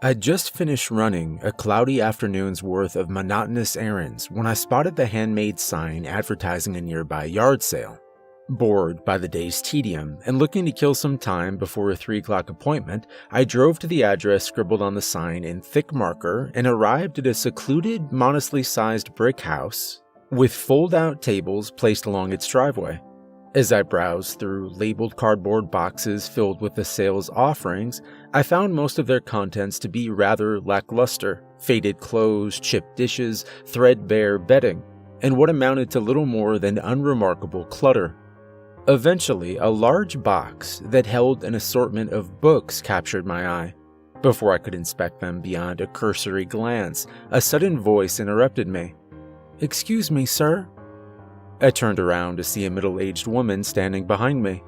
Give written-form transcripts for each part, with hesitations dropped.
I'd just finished running a cloudy afternoon's worth of monotonous errands when I spotted the handmade sign advertising a nearby yard sale. Bored by the day's tedium and looking to kill some time before a 3 o'clock appointment, I drove to the address scribbled on the sign in thick marker and arrived at a secluded, modestly sized brick house with fold-out tables placed along its driveway. As I browsed through labeled cardboard boxes filled with the sale's offerings, I found most of their contents to be rather lackluster: faded clothes, chipped dishes, threadbare bedding, and what amounted to little more than unremarkable clutter. Eventually, a large box that held an assortment of books captured my eye. Before I could inspect them beyond a cursory glance, a sudden voice interrupted me. "Excuse me, sir." I turned around to see a middle-aged woman standing behind me.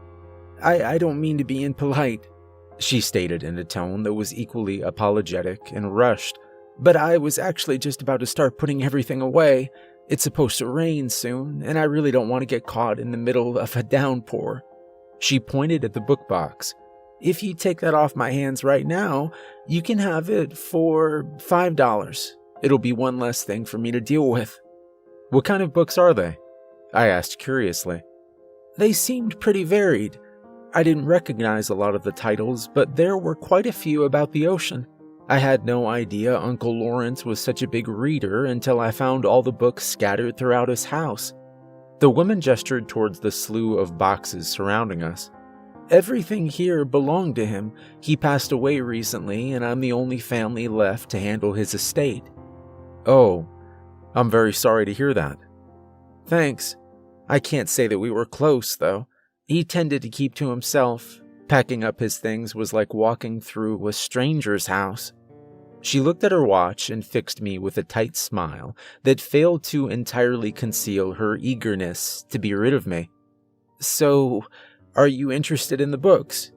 I don't mean to be impolite," she stated in a tone that was equally apologetic and rushed, "but I was actually just about to start putting everything away. It's supposed to rain soon, and I really don't want to get caught in the middle of a downpour." She pointed at the book box. "If you take that off my hands right now, you can have it for $5. It'll be one less thing for me to deal with." "What kind of books are they?" I asked curiously. "They seemed pretty varied. I didn't recognize a lot of the titles, but there were quite a few about the ocean. I had no idea Uncle Lawrence was such a big reader until I found all the books scattered throughout his house." The woman gestured towards the slew of boxes surrounding us. "Everything here belonged to him. He passed away recently, and I'm the only family left to handle his estate." "Oh, I'm very sorry to hear that." "Thanks. I can't say that we were close, though. He tended to keep to himself. Packing up his things was like walking through a stranger's house." She looked at her watch and fixed me with a tight smile that failed to entirely conceal her eagerness to be rid of me. "So, are you interested in the books?"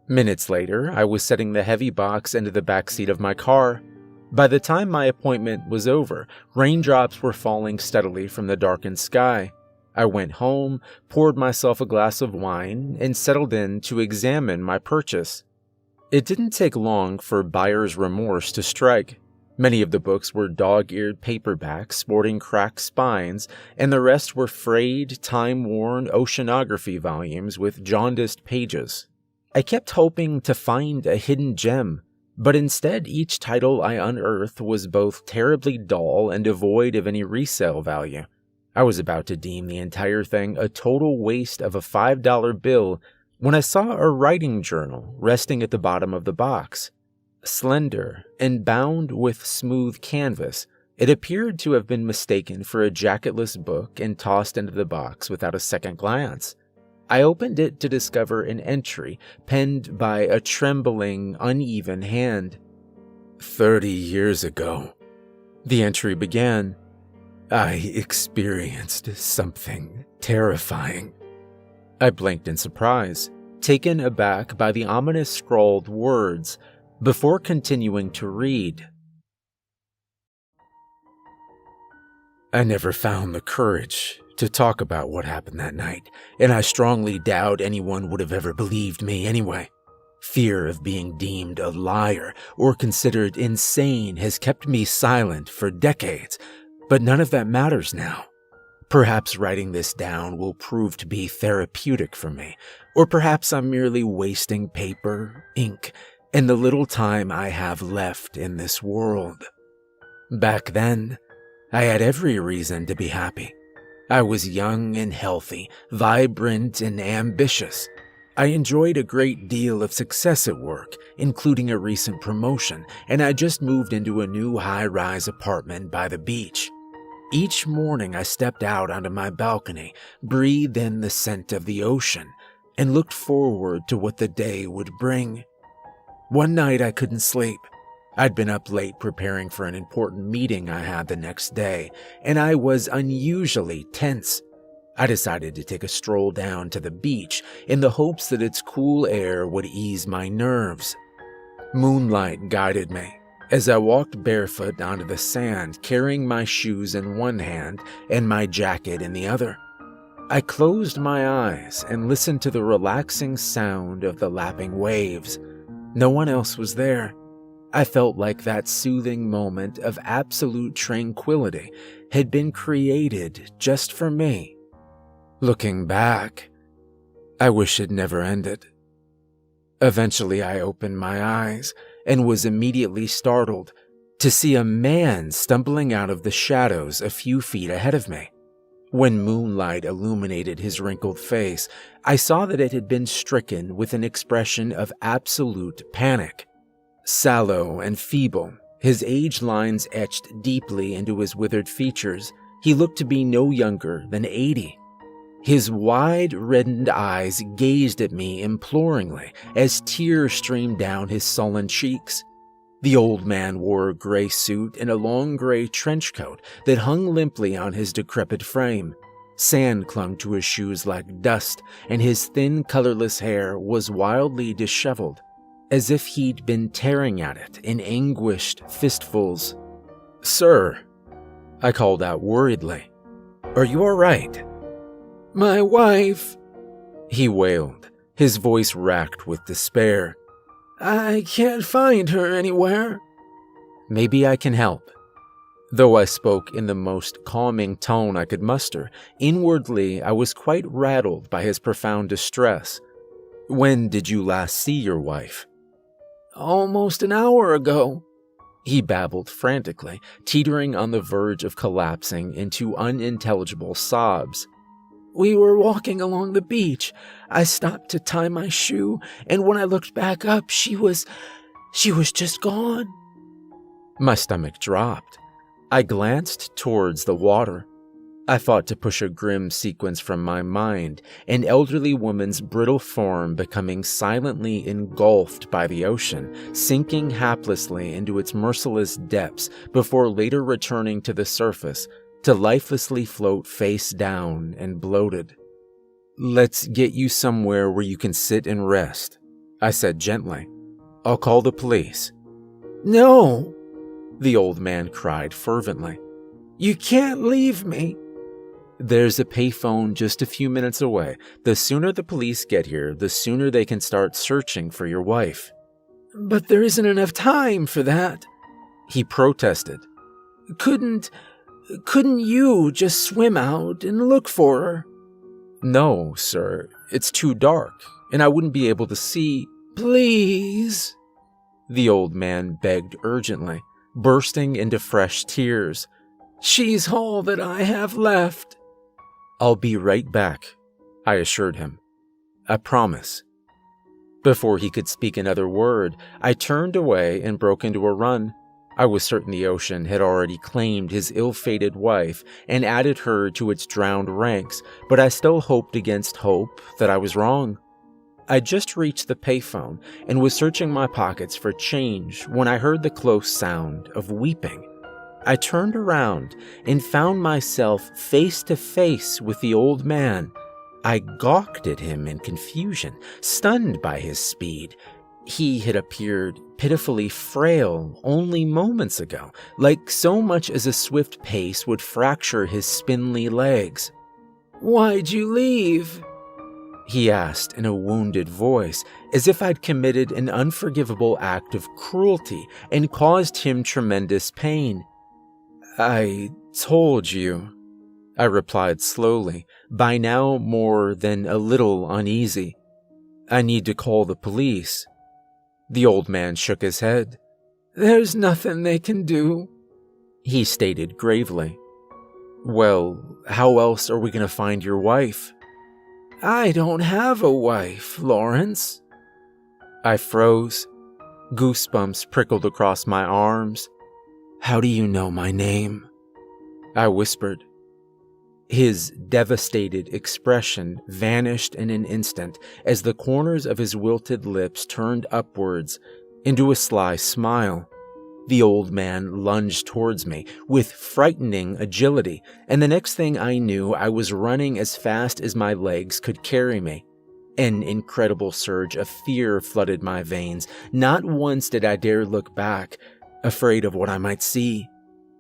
Minutes later, I was setting the heavy box into the backseat of my car. By the time my appointment was over, raindrops were falling steadily from the darkened sky. I went home, poured myself a glass of wine, and settled in to examine my purchase. It didn't take long for buyer's remorse to strike. Many of the books were dog-eared paperbacks sporting cracked spines, and the rest were frayed, time-worn oceanography volumes with jaundiced pages. I kept hoping to find a hidden gem, but instead each title I unearthed was both terribly dull and devoid of any resale value. I was about to deem the entire thing a total waste of a $5 bill when I saw a writing journal resting at the bottom of the box. Slender and bound with smooth canvas, it appeared to have been mistaken for a jacketless book and tossed into the box without a second glance. I opened it to discover an entry penned by a trembling, uneven hand. 30 years ago, the entry began, I experienced something terrifying. I blinked in surprise, taken aback by the ominous scrawled words, before continuing to read. I never found the courage to talk about what happened that night, and I strongly doubt anyone would have ever believed me anyway. Fear of being deemed a liar or considered insane has kept me silent for decades, but none of that matters now. Perhaps writing this down will prove to be therapeutic for me, or perhaps I'm merely wasting paper, ink, and the little time I have left in this world. Back then, I had every reason to be happy. I was young and healthy, vibrant and ambitious. I enjoyed a great deal of success at work, including a recent promotion, and I just moved into a new high-rise apartment by the beach. Each morning I stepped out onto my balcony, breathed in the scent of the ocean, and looked forward to what the day would bring. One night I couldn't sleep. I'd been up late preparing for an important meeting I had the next day, and I was unusually tense. I decided to take a stroll down to the beach in the hopes that its cool air would ease my nerves. Moonlight guided me as I walked barefoot onto the sand, carrying my shoes in one hand and my jacket in the other. I closed my eyes and listened to the relaxing sound of the lapping waves. No one else was there. I felt like that soothing moment of absolute tranquility had been created just for me. Looking back, I wish it never ended. Eventually, I opened my eyes and was immediately startled to see a man stumbling out of the shadows a few feet ahead of me. When moonlight illuminated his wrinkled face, I saw that it had been stricken with an expression of absolute panic. Sallow and feeble, his age lines etched deeply into his withered features, he looked to be no younger than 80. His wide, reddened eyes gazed at me imploringly as tears streamed down his sullen cheeks. The old man wore a gray suit and a long gray trench coat that hung limply on his decrepit frame. Sand clung to his shoes like dust, and his thin, colorless hair was wildly disheveled, as if he'd been tearing at it in anguished fistfuls. "Sir," I called out worriedly, "are you all right?" "My wife," he wailed, his voice racked with despair. "I can't find her anywhere." "Maybe I can help." Though I spoke in the most calming tone I could muster, inwardly I was quite rattled by his profound distress. "When did you last see your wife?" "Almost an hour ago," he babbled frantically, teetering on the verge of collapsing into unintelligible sobs. "We were walking along the beach. I stopped to tie my shoe, and when I looked back up, she was just gone." My stomach dropped. I glanced towards the water. I thought to push a grim sequence from my mind, an elderly woman's brittle form becoming silently engulfed by the ocean, sinking haplessly into its merciless depths before later returning to the surface, to lifelessly float face down and bloated. "Let's get you somewhere where you can sit and rest," I said gently. "I'll call the police." "No," the old man cried fervently. "You can't leave me." "There's a payphone just a few minutes away. The sooner the police get here, the sooner they can start searching for your wife." "But there isn't enough time for that," he protested. Couldn't you just swim out and look for her?" "No, sir. It's too dark, and I wouldn't be able to see." "Please," the old man begged urgently, bursting into fresh tears. "She's all that I have left." "I'll be right back," I assured him. "I promise." Before he could speak another word, I turned away and broke into a run. I was certain the ocean had already claimed his ill-fated wife and added her to its drowned ranks, but I still hoped against hope that I was wrong. I just reached the payphone and was searching my pockets for change when I heard the close sound of weeping. I turned around and found myself face to face with the old man. I gawked at him in confusion, stunned by his speed. He had appeared pitifully frail only moments ago, like so much as a swift pace would fracture his spindly legs. "Why'd you leave?" he asked in a wounded voice, as if I'd committed an unforgivable act of cruelty and caused him tremendous pain. "I told you," I replied slowly, by now more than a little uneasy. "I need to call the police." The old man shook his head. "There's nothing they can do," he stated gravely. "Well, how else are we going to find your wife?" "I don't have a wife, Lawrence." I froze. Goosebumps prickled across my arms. "How do you know my name?" I whispered. His devastated expression vanished in an instant as the corners of his wilted lips turned upwards into a sly smile. The old man lunged towards me with frightening agility, and the next thing I knew, I was running as fast as my legs could carry me. An incredible surge of fear flooded my veins. Not once did I dare look back, afraid of what I might see.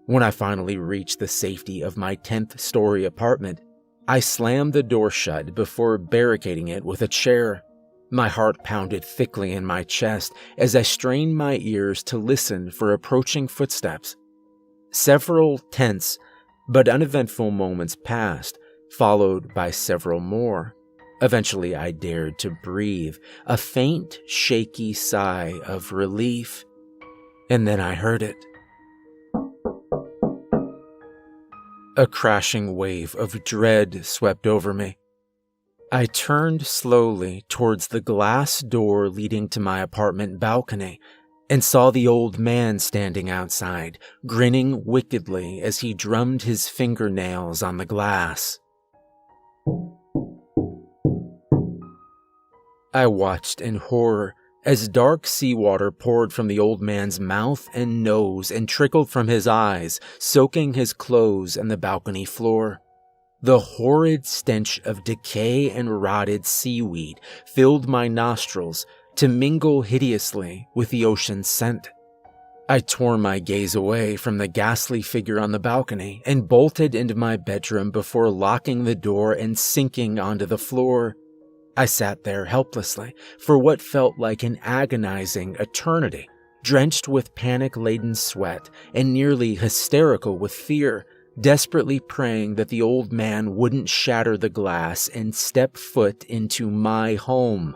When I finally reached the safety of my 10th-story apartment, I slammed the door shut before barricading it with a chair. My heart pounded thickly in my chest as I strained my ears to listen for approaching footsteps. Several tense but uneventful moments passed, followed by several more. Eventually, I dared to breathe, a faint, shaky sigh of relief. And then I heard it. A crashing wave of dread swept over me. I turned slowly towards the glass door leading to my apartment balcony and saw the old man standing outside, grinning wickedly as he drummed his fingernails on the glass. I watched in horror as dark seawater poured from the old man's mouth and nose and trickled from his eyes, soaking his clothes and the balcony floor. The horrid stench of decay and rotted seaweed filled my nostrils to mingle hideously with the ocean's scent. I tore my gaze away from the ghastly figure on the balcony and bolted into my bedroom before locking the door and sinking onto the floor. I sat there helplessly for what felt like an agonizing eternity, drenched with panic-laden sweat and nearly hysterical with fear, desperately praying that the old man wouldn't shatter the glass and step foot into my home.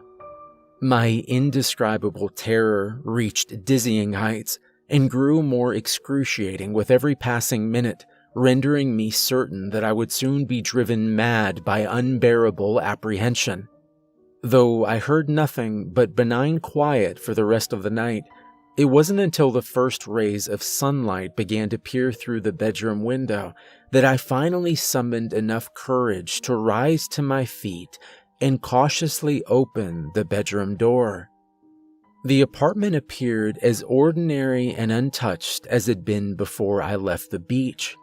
My indescribable terror reached dizzying heights and grew more excruciating with every passing minute, rendering me certain that I would soon be driven mad by unbearable apprehension. Though I heard nothing but benign quiet for the rest of the night, it wasn't until the first rays of sunlight began to peer through the bedroom window that I finally summoned enough courage to rise to my feet and cautiously open the bedroom door. The apartment appeared as ordinary and untouched as it had been before I left the beach.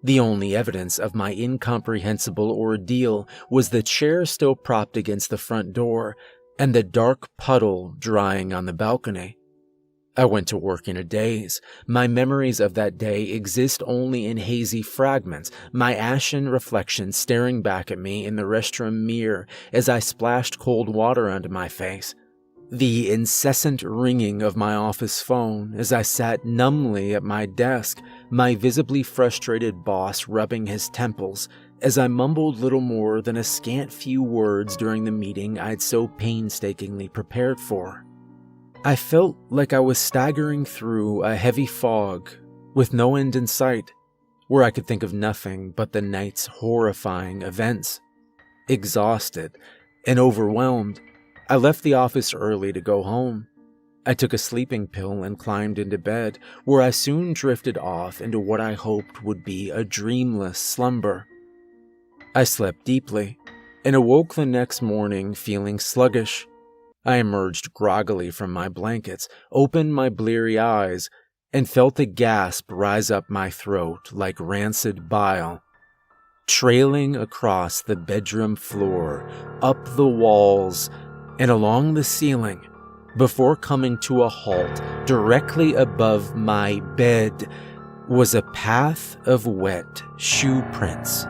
The only evidence of my incomprehensible ordeal was the chair still propped against the front door and the dark puddle drying on the balcony. I went to work in a daze. My memories of that day exist only in hazy fragments, my ashen reflection staring back at me in the restroom mirror as I splashed cold water onto my face. The incessant ringing of my office phone as I sat numbly at my desk, my visibly frustrated boss rubbing his temples as I mumbled little more than a scant few words during the meeting I'd so painstakingly prepared for. I felt like I was staggering through a heavy fog with no end in sight, where I could think of nothing but the night's horrifying events. Exhausted and overwhelmed, I left the office early to go home. I took a sleeping pill and climbed into bed, where I soon drifted off into what I hoped would be a dreamless slumber. I slept deeply and awoke the next morning feeling sluggish. I emerged groggily from my blankets, opened my bleary eyes, and felt a gasp rise up my throat like rancid bile. Trailing across the bedroom floor, up the walls, and along the ceiling, before coming to a halt directly above my bed, was a path of wet shoe prints.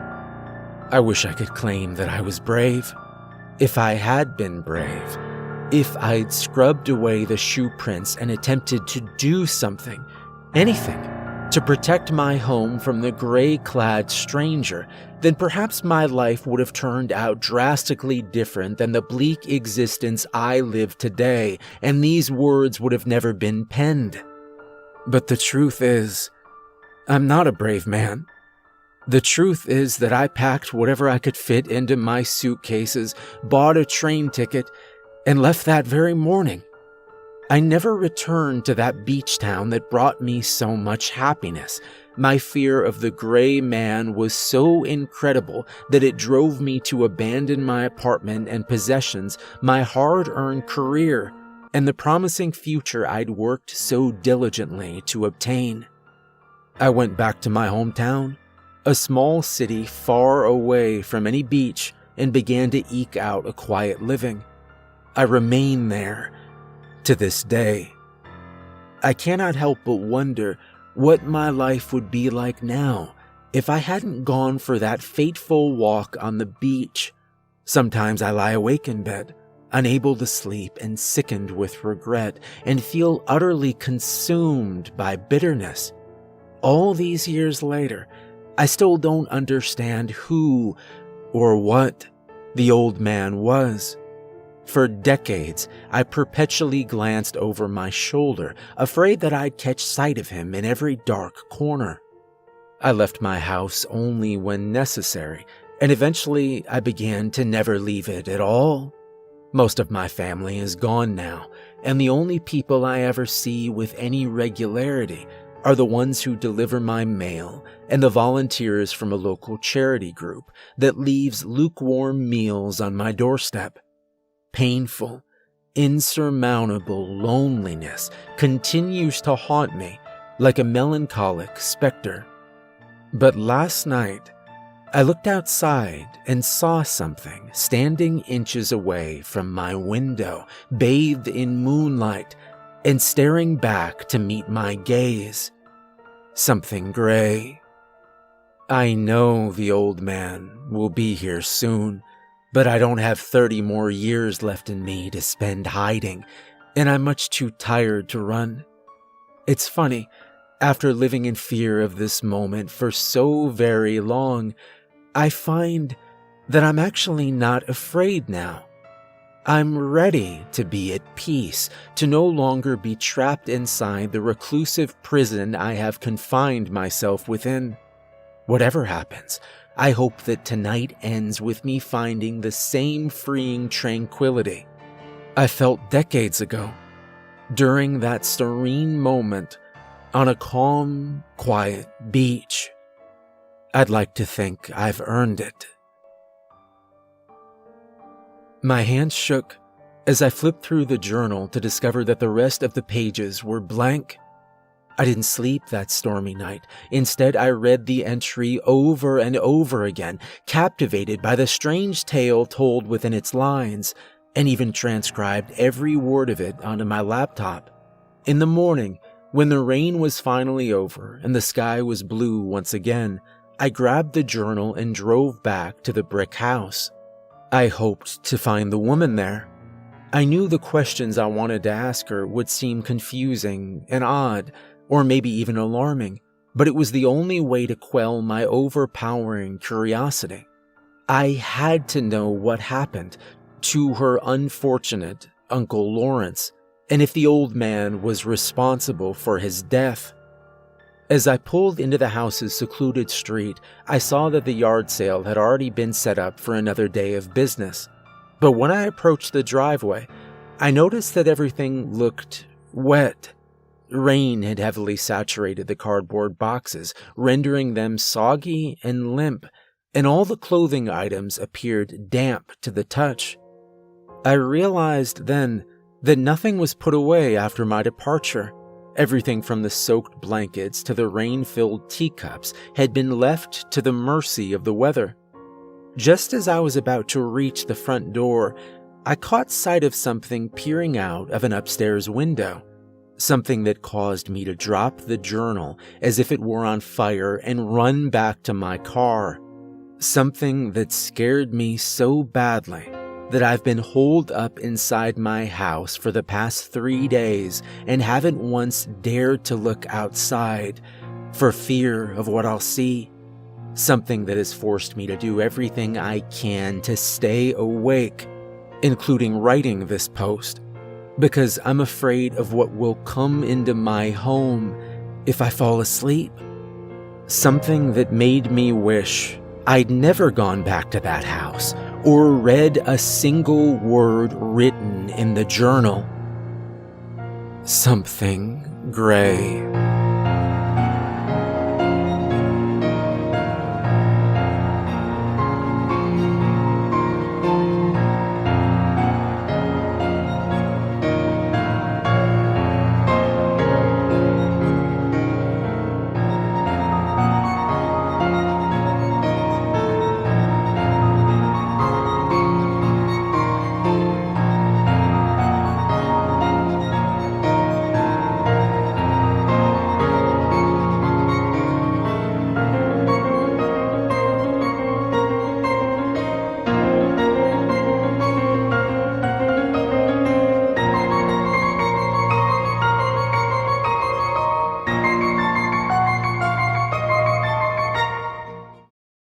I wish I could claim that I was brave. If I had been brave, if I'd scrubbed away the shoe prints and attempted to do something, anything, to protect my home from the gray-clad stranger, then perhaps my life would have turned out drastically different than the bleak existence I live today, and these words would have never been penned. But the truth is, I'm not a brave man. The truth is that I packed whatever I could fit into my suitcases, bought a train ticket, and left that very morning. I never returned to that beach town that brought me so much happiness. My fear of the gray man was so incredible that it drove me to abandon my apartment and possessions, my hard-earned career, and the promising future I'd worked so diligently to obtain. I went back to my hometown, a small city far away from any beach, and began to eke out a quiet living. I remain there to this day. I cannot help but wonder what my life would be like now if I hadn't gone for that fateful walk on the beach. Sometimes I lie awake in bed, unable to sleep and sickened with regret, and feel utterly consumed by bitterness. All these years later, I still don't understand who or what the old man was. For decades, I perpetually glanced over my shoulder, afraid that I'd catch sight of him in every dark corner. I left my house only when necessary, and eventually I began to never leave it at all. Most of my family is gone now, and the only people I ever see with any regularity are the ones who deliver my mail and the volunteers from a local charity group that leaves lukewarm meals on my doorstep. Painful, insurmountable loneliness continues to haunt me like a melancholic specter. But last night, I looked outside and saw something standing inches away from my window, bathed in moonlight and staring back to meet my gaze. Something gray. I know the old man will be here soon, but I don't have 30 more years left in me to spend hiding, and I'm much too tired to run. It's funny, after living in fear of this moment for so very long, I find that I'm actually not afraid now. I'm ready to be at peace, to no longer be trapped inside the reclusive prison I have confined myself within. Whatever happens, I hope that tonight ends with me finding the same freeing tranquility I felt decades ago, during that serene moment on a calm, quiet beach. I'd like to think I've earned it. My hands shook as I flipped through the journal to discover that the rest of the pages were blank. I didn't sleep that stormy night. Instead, I read the entry over and over again, captivated by the strange tale told within its lines, and even transcribed every word of it onto my laptop. In the morning, when the rain was finally over and the sky was blue once again, I grabbed the journal and drove back to the brick house. I hoped to find the woman there. I knew the questions I wanted to ask her would seem confusing and odd, or maybe even alarming, but it was the only way to quell my overpowering curiosity. I had to know what happened to her unfortunate Uncle Lawrence, and if the old man was responsible for his death. As I pulled into the house's secluded street, I saw that the yard sale had already been set up for another day of business. But when I approached the driveway, I noticed that everything looked wet. Rain had heavily saturated the cardboard boxes, rendering them soggy and limp, and all the clothing items appeared damp to the touch. I realized then that nothing was put away after my departure. Everything from the soaked blankets to the rain-filled teacups had been left to the mercy of the weather. Just as I was about to reach the front door, I caught sight of something peering out of an upstairs window, something that caused me to drop the journal as if it were on fire and run back to my car, something that scared me so badly that I've been holed up inside my house for the past 3 days and haven't once dared to look outside for fear of what I'll see. Something that has forced me to do everything I can to stay awake, including writing this post, because I'm afraid of what will come into my home if I fall asleep. Something that made me wish I'd never gone back to that house or read a single word written in the journal. Something gray.